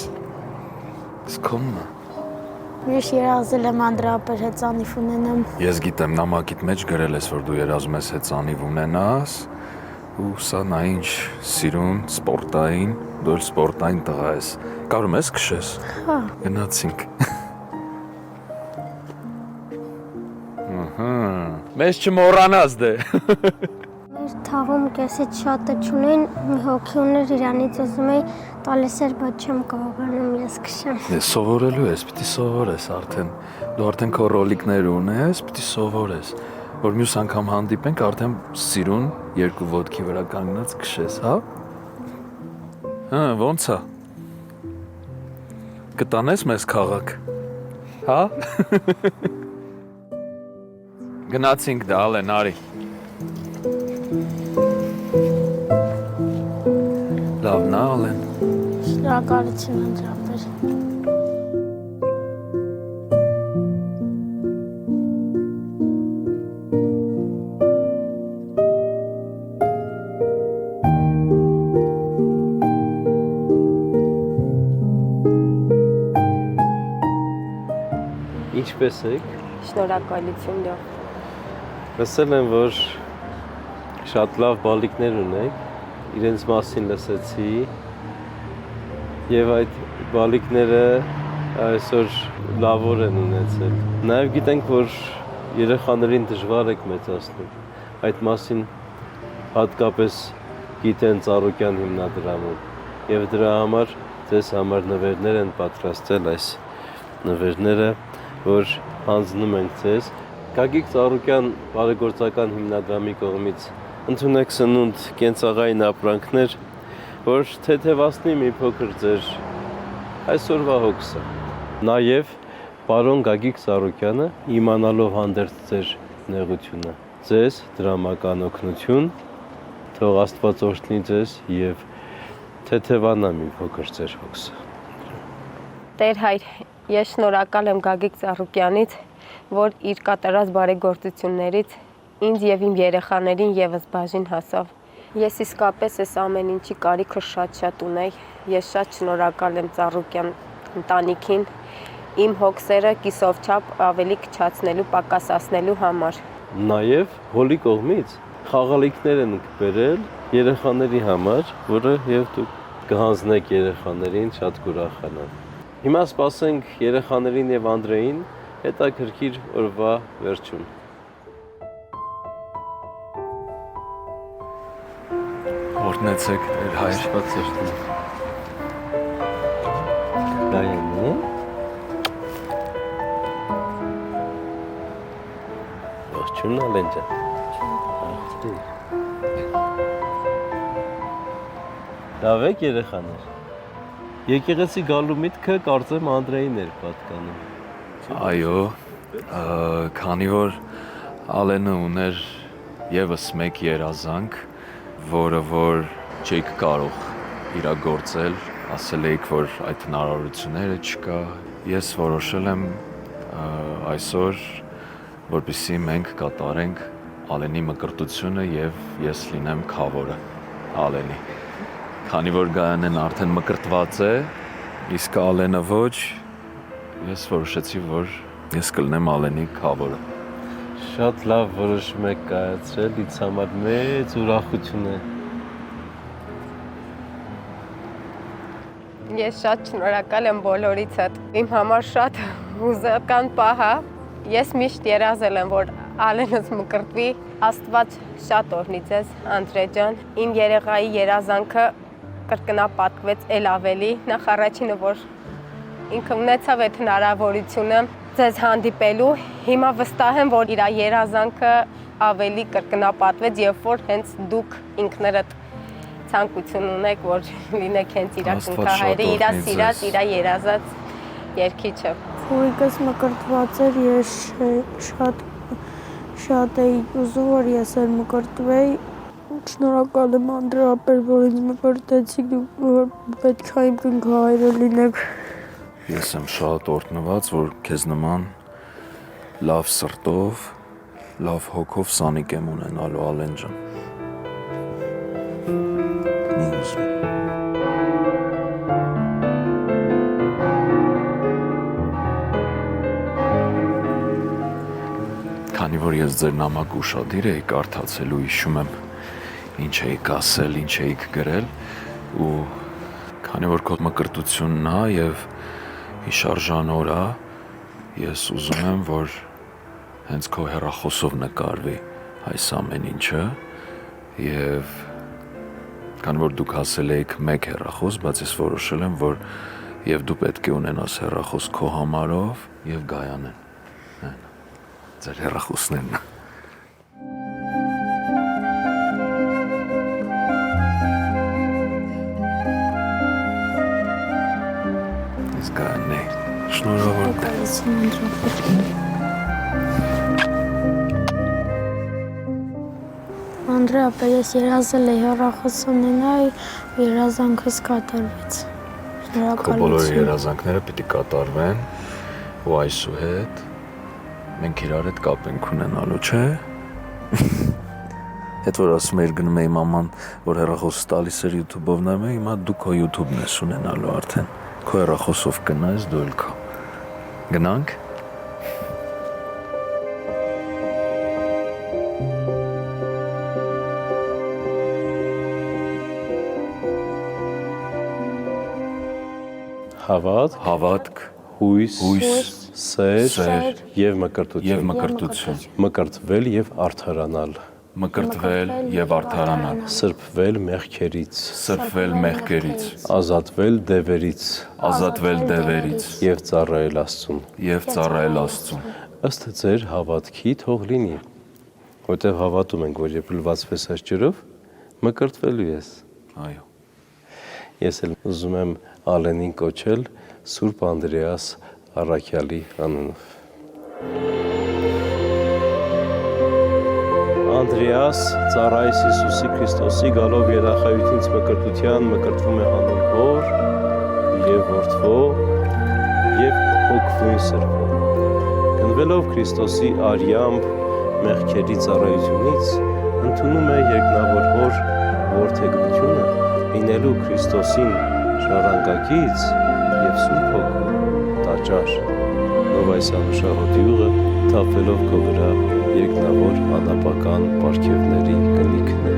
Սկոննա։ Ես երազել եմ Անդրեաս հեծանիվ ունենամ։ Ես գիտեմ, նամակիդ մեջ գրել ես, որ դու երազում ես հեծանիվ ունենաս, ու սա նա ինչ սիրուն, սպորտային, դու էլ սպորտային տղա ես։ Կարում ես քշես։ Հա։ Գնացինք։ Մեզ չմոռանաս դե։ Մեր թաղում կեսից շատը չունեն, մի հոգի ուներ իրանից ուզում էի տալիս էր, բայց չեմ կարողանում ես քշեմ։ Ես սովորելու ես, պիտի սովորես արդեն։ Դու արդեն քո ռոլիկներ ունես, պիտի սովորես, որ մյուս անգամ հանդիպենք արդեն սիրուն երկու ոտքի վրա կանգնած քշես, հա? Հա, ո՞նց է։ Կտանես մեզ քաղաք։ Հա? Գնացինք դա, Ալեն, արի։ Լավն է, Ալեն։ Շնորհակալություն Անդրեաս։ Ինչպե՞ս եք։ Շնորհակալություն լավ։ Լսել եմ, որ շատ լավ բալիկներ ունեք, իրենց մասին լսեցի եւ այդ բալիկները այսօր լավոր են ունեցել։ Նաեւ գիտենք, որ երեխաներին դժվար եք մեծացնում։ Այդ մասին հատկապես գիտեն Ծառուկյան հիմնադրամում եւ դրա համար ձեզ համար նվերներ են պատրաստել այս նվերները, որ հանձնում ենք ձեզ։ Գագիկ Ծառուկյան բարեգործական հիմնադրամի կողմից ընդունեք սնունդ կենցաղային ապրանքներ, որ թեթևացնի մի փոքր ձեր այսօրվա հոգսը։ Նաև պարոն Գագիկ Ծառուկյանը իմանալով հանդերձ ձեր նեղությունը, ձեզ դրամական օգնություն, թող Աստված օրհնի ձեզ եւ թեթևանա մի փոքր ձեր հոգսը։ Տեր հայր, ես շնորհակալ եմ Գագիկ Ծառուկյանից, որ իր կատարած բարեգործություններից ինձ եւ իմ երեխաներին եւս բաժին հասավ։ Ես իսկապես այս ամեն ինչի կարիքը շատ ունեի։ Ես շատ շնորհակալ եմ Ծառուկյան ընտանիքին իմ հոգսերը կիսով չափ ավելի քչացնելու, պակասացնելու համար։ Նաեւ հոլի կողմից խաղալիքներ են բերել երեխաների համար, որը եւ դուք կհանձնեք երեխաներին շատ կուրախանան։ Հիմա սպասենք երեխաներին եւ Անդրեին հետաքրքիր օրվա վերջում։ Օրհնեցեք Տեր հայր։ Աստված օրհնի։ Դայանի։ Ողջույն Ալեն ջան։ Լավ եք երեխաներ։ Եկեղեցի գալու միտքը կարծեմ Անդրեին էր պատկանում։ Այո, քանի որ Ալենը ուներ եւս մեկ երազանք, որը որ չեք կարող իրագործել, ասել եք, որ այդ հնարավորությունները չկա, ես որոշել եմ այսօր, որպեսզի մենք կատարենք Ալենի մկրտությունը եւ ես լինեմ քավորը Ալենի։ Քանի որ Գայանեն արդեն մկրտված է, իսկ Ալենը ոչ, ես որոշեցի, որ ես կլինեմ Ալենի քավորը։ Շատ լավ որոշում եք կայացրել, ինձ համար մեծ ուրախություն է։ Ես շատ շնորհակալ եմ բոլորիցդ։ Իմ համար շատ հուզական պահ է։ Ես միշտ երազել եմ, որ Ալենս մկրտվի։ Աստված շատ օրհնի ձեզ, Անդրեյ ջան։ Իմ երեխայի երազանքը կրկնապատկվեց էլ ավելի։ Նախ առաջինը, որ ինքը ունեցավ այդ հնարավորությունը ձեզ հանդիպելու, հիմա վստահ եմ, որ իր երազանքը ավելի կրկնապատվեց, երբ որ հենց դուք ինքներդ ցանկություն ունեք, որ լինեք հենց իր կնքահայրը, իր սիրած, իր երազած երգիչը։ Փորիկս մկրտված էր, ես շատ էի ուզում, որ ես էլ մկրտվեի։ Շնորհակալ եմ Անդրեյ ապեր, որ ինձ մկրտեցիք, որ պետք է իմ կնքահայրը լինեք։ Ես եմ շատ օրհնված, որ քեզ նման լավ սրտով, լավ հոգով սանիկ եմ ունենալու Ալեն ջան։ Մի ուզում։ Քանի որ ես ձեր նամակ ուշադիր էի կարդացել ու հիշում եմ ինչ էիք ասել, ինչ էիք գրել ու քանի որ քո մկրտությունն է եւ հիշարժան օր է, ես ուզում եմ, որ հենց քո հեռախոսով նկարվի այս ամեն ինչը եւ քանի որ դուք ասել եք մեկ հեռախոս, բայց ես որոշել եմ, որ եւ դու պետք է ունենաս հեռախոս քո համարով եւ Գայանեն։ Ձեր հեռախոսներն։ Իսկ Գայանն է, շնորհավոր։ Անդրեյ ապեր, ես երազել էի հեռախոս ունենալ, երազանքս կատարվեց։ Քո բոլոր երազանքները պիտի կատարվեն ու այսուհետ մենք իրար հետ կապ ենք ունենալու, չէ՞։ Հետ որ ասում էիր գնում էի մաման, որ հեռախոսը տալիս էր YouTube-ով նայում էի, հիմա դու քո YouTube-ն ես ունենալու արդեն։ Քո հեռախոսով կնայես, դու էլ քո։ Գնանք։ Հավատք, հույս, սեր եւ մկրտություն։ Մկրտվել եւ արդարանալ։ Մկրտվել եւ արդարանալ։ Սրբվել մեղքերից։ Ազատվել դևերից։ Եվ ծառայել Աստծուն։ Ըստ ձեր հավատքի թող լինի։ Որտեւ հավատում ենք, որ երբ լվացվես այս ջրով, մկրտվելու ես։ Այո։ Ես էլ ուզում եմ Ալենին կոչել Սուրբ Անդրեաս Առաքյալի անունով։ Անդրեաս ծառայիս Հիսուսի Քրիստոսի գալով երախայությունից մկրտության մկրտվում է հանուն Հոր եւ Որդվո եւ Հոգվույն Սրբո։ Գնվելով Քրիստոսի արյամբ մեղքերի ծառայությունից ընդունում է երկնավոր Հոր որդեգրությունը լինելու Քրիստոսին ժառանգակից եւ Սուրբ Հոգու տաճար։ Ով այս անուշահոտ յուղը թափվելով քո վրա երկնավոր անապական պարգևների կնիքն է։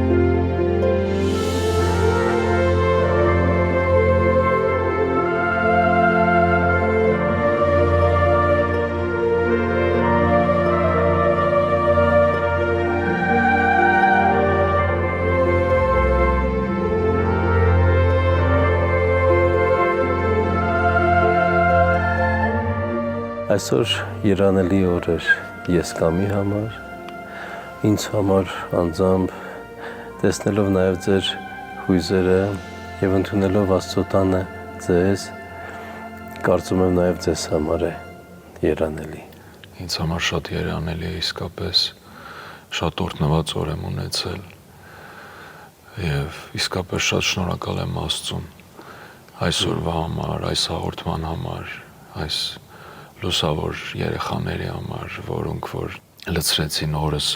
Այսօր երանելի օր էր Եսկամի համար, ինձ համար անձամբ տեսնելով նաև ձեր հույզերը, եւ ընդունելով Աստծո տանը ձեզ, կարծում եմ նաեւ ձեզ համար է երանելի։ Ինձ համար շատ երանելի է իսկապես, շատ օրհնված օր եմ ունեցել եւ իսկապես շատ շնորհակալ եմ Աստծուն այսօրվա համար, այս հաղորդման համար, այս լուսավոր երեխաների համար, որոնք որ լցրեցին օրս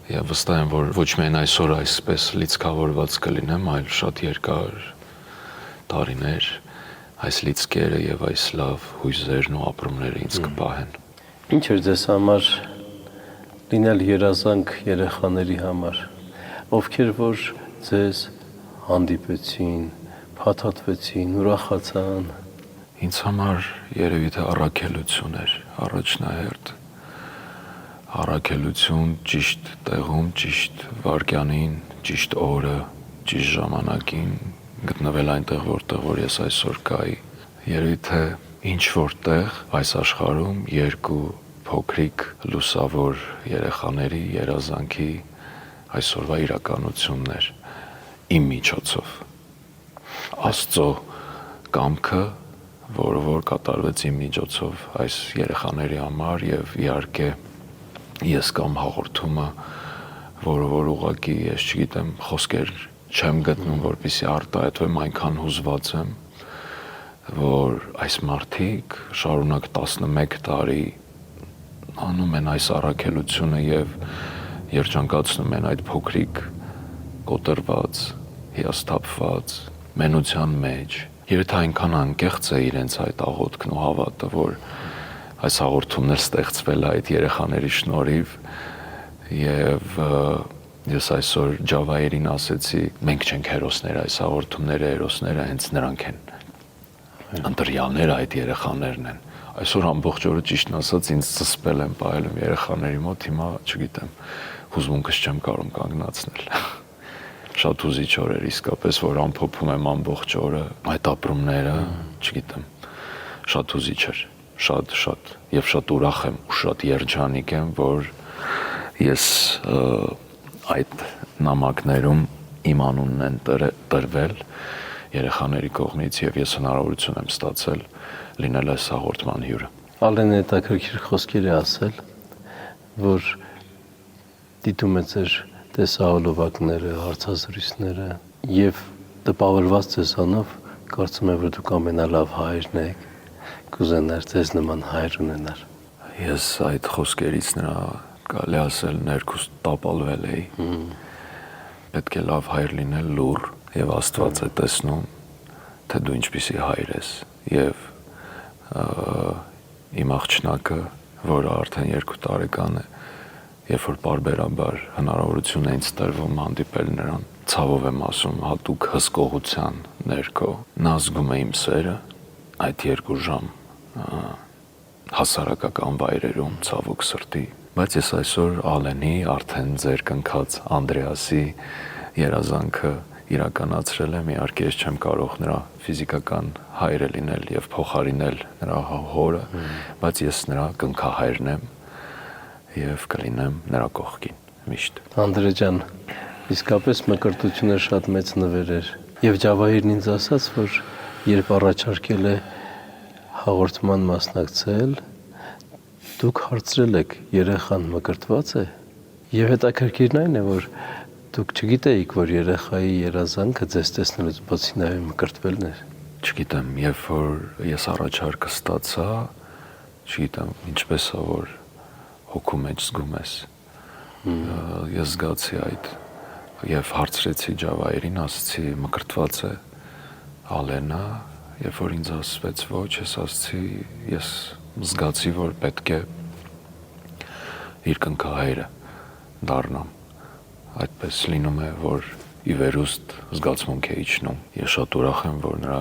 եւ վստահ եմ, որ ոչ միայն այսօր այսպես լիցքավորված կլինեմ, այլ շատ երկար տարիներ այս լիցքերը եւ այս լավ հույզերն ու ապրումները ինձ կպահեն։ Ինչ էր ձեզ համար լինել երազանք երեխաների համար, ովքեր որ ձեզ հանդիպեցին, փաթաթվեցին, ուրախացան։ Ինձ համար երևի թե առաքելություն էր, առաջնահերթ առաքելություն ճիշտ տեղում, ճիշտ վայրկյանին, ճիշտ օրը, ճիշտ ժամանակին գտնվել այնտեղ, որտեղ որ ես այսօր կայի։ Երևի թե ինչ որտեղ այս աշխարհում երկու փոքրիկ լուսավոր երեխաների երազանքի այսօրվա իրականություններ իմ միջոցով։ Աստծո կամքը, որը որ կատարվեց իմ միջոցով այս երեխաների համար եւ իհարկե ես կամ հաղորդումը, որը որ ուղղակի ես չգիտեմ, խոսքեր չեմ գտնում, որպեսզի արտահայտվեմ, այնքան հուզված եմ, որ այս մարդիկ շարունակ 11 տարի անում են այս առաքելությունը եւ երջանկացնում են այդ փոքրիկ կոտրված, հիասթափված մենության մեջ։ Երբ այնքան անկեղծ է իրենց այդ աղոթքն ու հավատը, որ այս հաղորդումն էլ ստեղծվել է այդ երեխաների շնորհիվ եւ ես այսօր Ջավայերին ասեցի, մենք չենք հերոսները, այս հաղորդումները հերոսները հենց նրանք են։ Ընտրյալները այդ երեխաներն են։ Այսօր ամբողջ օրը ճիշտն ասած ինձ ծսպել եմ, պահել եմ երեխաների մոտ, հիմա չգիտեմ, հուզմունքս չեմ կարող կանգնացնել։ Շատ հուզիչ օր էր իսկապես, որ ամփոփում եմ ամբողջ օրը այդ ապրումները, չգիտեմ, շատ հուզիչ էր, շատ եւ շատ ուրախ եմ ու շատ երջանիկ եմ, որ ես այդ նամակներում իմ անունն են տրվել երեխաների կողմից եւ ես հնարավորություն եմ ստացել լինել այս հաղորդման հյուրը։ Ալենը հետաքրքիր խոսքեր է ասել, որ դիտում է ձեր տեսահոլովակները, հարցազրույցները եւ տպավորված ձեզանով կարծում եմ, որ դուք ամենալավ հայրն եք, կուզենար ձեզ նման հայր ունենար։ Ես այդ խոսքերից նրա կարելի ասել ներքուստ տապալվել էի։ Պետք է լավ հայր լինել, լուռ եւ Աստված է տեսնում, թե դու ինչպիսի հայր ես եւ իմ աղջնակը, որը արդեն 2 տարեկան է, երբ որ բարբերաբար հնարավորություն է ինձ տրվում հանդիպել նրան, ցավով եմ ասում, հատուկ հսկողության ներքո, նա զգում է իմ սերը այդ 2 ժամ հասարակական վայրերում, ցավոք սրտի, բայց ես այսօր Ալենի, արդեն ձեր կնքած Անդրեասի երազանքը իրականացրել եմ, իհարկե ես չեմ կարող նրա ֆիզիկական հայրը լինել եւ փոխարինել նրա հորը, բայց ես նրա կնքահայրն եմ եւ կլինեմ նրա կողքին միշտ։ Անդրե ջան, իսկապես մկրտությունը շատ մեծ նվեր էր եւ Ջավահիրն ինձ ասաց, որ երբ առաջարկել է հաղորդման մասնակցել, դուք հարցրել եք երեխան մկրտված է եւ հետաքրքիրն այն է, որ դուք չգիտեիք, որ երեխայի երազանքը ձեզ տեսնելուց բացի նաեւ մկրտվելն էր։ Չգիտեմ, երբ որ ես առաջարկը ստացա, չգիտեմ, ինչպես է որ հոգու մեջ զգում ես։ Ես զգացի այդ եւ հարցրեցի Ջավայերին, ասացի մկրտված է Ալենա, երբ որ ինձ ասվեց ոչ, ես ասացի, ես զգացի, որ պետք է իր կնքահայրը դառնամ։ Այդպես լինում է, որ ի վերուստ զգացմունք է իջնում։ Ես շատ ուրախ եմ, որ նրա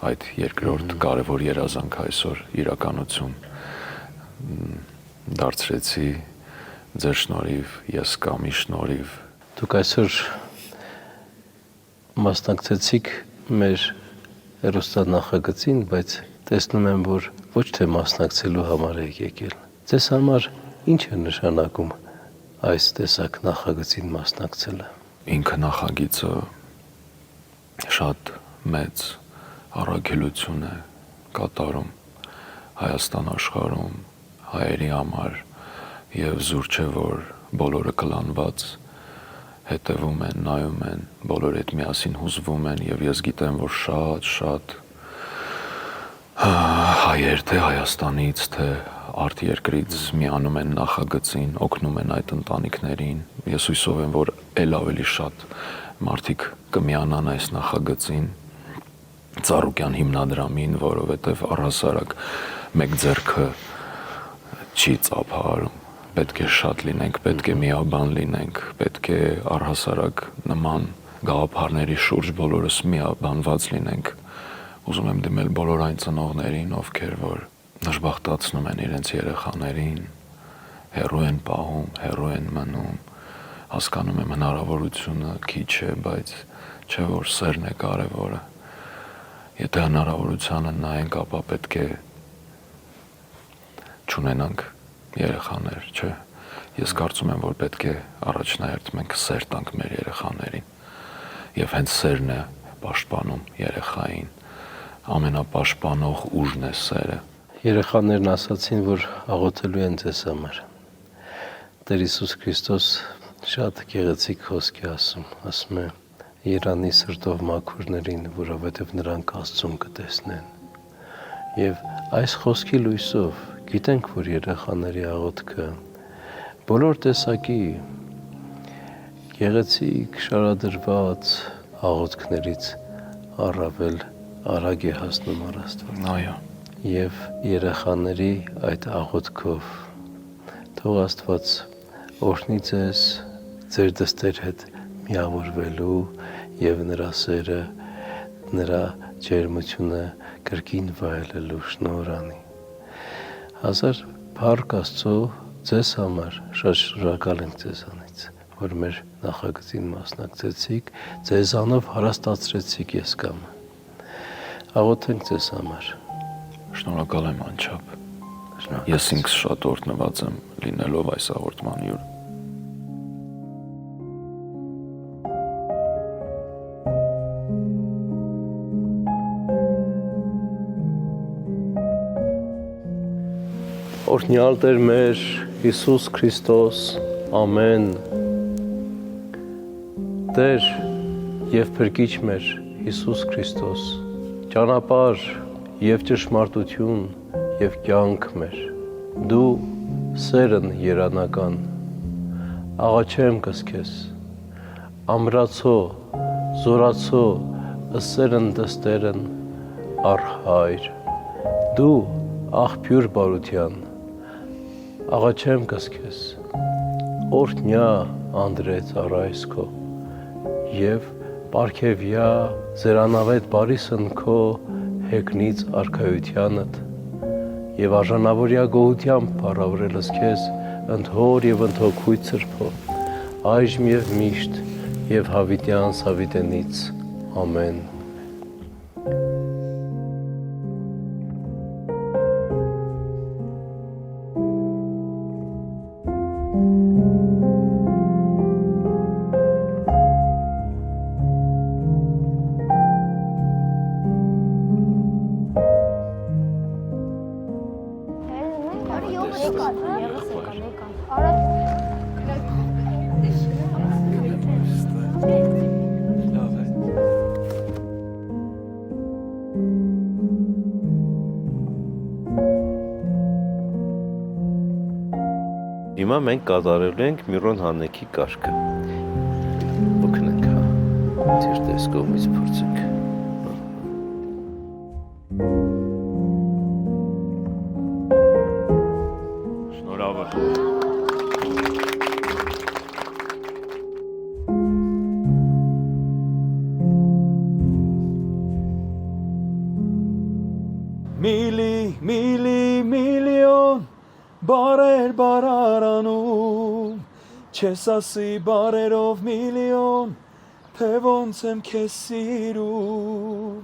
այդ երկրորդ կարևոր երազանքը այսօր իրականություն դարձրեցի ձեր շնորհիվ, ես կամի շնորհիվ։ Դուք այսօր մասնակցեցիք մեր հեռուստանախագծին, բայց տեսնում եմ, որ ոչ թե մասնակցելու համար եք եկել։ Ձեզ համար ինչ է նշանակում այս տեսակ նախագծին մասնակցելը։ Ինքը նախագիծը շատ մեծ առաքելություն է կատարում Հայաստան աշխարհում հայերի համար եւ զուր չէ որ բոլորը կլանված հետևում են, նայում են, բոլորը այդ միասին հուզվում են եւ ես գիտեմ որ շատ հայեր թե Հայաստանից թե արտերկրից միանում են նախագծին, օգնում են այդ ընտանիքներին։ Ես հույսով եմ որ ել ավելի շատ մարդիկ կմիանան այս նախագծին Ծառուկյան հիմնադրամին, որովհետև առհասարակ մեկ ձեռքը չի ծափահարում։ Պետք է շատ լինենք, պետք է միաբան լինենք, պետք է առհասարակ նման գաղափարների շուրջ բոլորս միաբանված լինենք։ Ուզում եմ դիմել բոլոր այն ծնողներին, ովքեր որ դժբախտացնում են իրենց երեխաներին, հեռու են պահում, հեռու են մնում, հասկանում եմ հնարավորությունը քիչ է, բայց չէ որ սերն է կարևորը։ Եթե հնարավորությանը նայենք, ապա պետք է չունենանք երեխաներ, չէ։ Ես կարծում եմ, որ պետք է առաջնահերթ մենք սեր տանք մեր երեխաներին։ Եվ հենց սերն է պաշտպանում երեխային։ Ամենապաշտպանող ուժն է սերը։ Երեխաներն ասացին, որ աղոթելու են ձեզ համար։ Տեր Հիսուս Քրիստոս շատ գեղեցիկ խոսք է ասում է. Երանի սրտով մաքուրներին, որովհետև նրանք Աստծուն կտեսնեն։ Եվ այս խոսքի լույսով գիտենք, որ երեխաների աղոթքը բոլոր տեսակի գեղեցիկ շարադրված աղոթքներից առավել արագ է հասնում առ Աստված։ Այո։ Եվ երեխաների այդ աղոթքով թող Աստված օրհնի ձեզ ձեր դստեր հետ միավորվելու եւ նրա սերը, նրա ջերմությունը կրկին վայելելու շնորհ անի։ Հազար փառք Աստծո ձեզ համար, շատ շնորհակալ ենք ձեզանից, որ մեր նախագծին մասնակցեցիք, ձեզանով հարստացրեցիք ես կամը։ Աղոթենք ձեզ համար։ Շնորհակալ եմ անչափ։ Ես ինքս շատ օրհնված եմ լինելով այս հաղորդման հյուր։ Օրհնյալ Տեր մեր Հիսուս Քրիստոս, ամեն Տեր եւ Փրկիչ մեր Հիսուս Քրիստոս, ճանապարհ եւ ճշմարտություն եւ կյանք մեր, դու սերն երանական, աղաչեմ կսքես, ամրացո, զորացո, ըսերն դստերն առ հայր, դու աղբյուր բարության, աղաչեմ կսքես, օրհնյա անդրեց առայս քո, եւ պարգևյա ձերանավետ բարիսն քո հեգնից արքայությանդ, եւ արժանավորյա գոհությամբ փառավորելս քեզ ընթոր եւ ընթոքույց սրբո, այժմ եւ միշտ եւ հավիտյան սավիտենից, ամեն։ Հիմա մենք կատարելու ենք Միրոն Հանեկի կարգը։ Օգնենք, հա։ Ձեր տեսքովից փորձենք։ Շնորհավոր։ Միլիոն բարեր բարարանում, չես ասի բարերով միլիոն, թե ոնց եմ քեզ սիրում։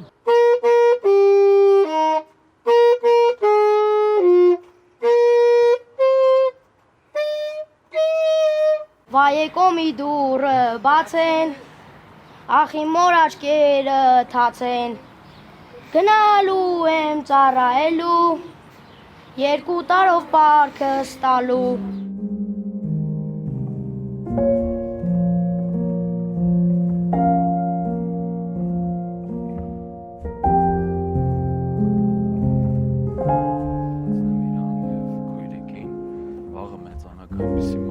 Վայեկոմի դուրը բաց են, ախ իմ մոր աչքերը թաց են, գնալու եմ ծառայելու, 2 տարով պարքս տալու։ Վաղը մեծանակ այնպեսի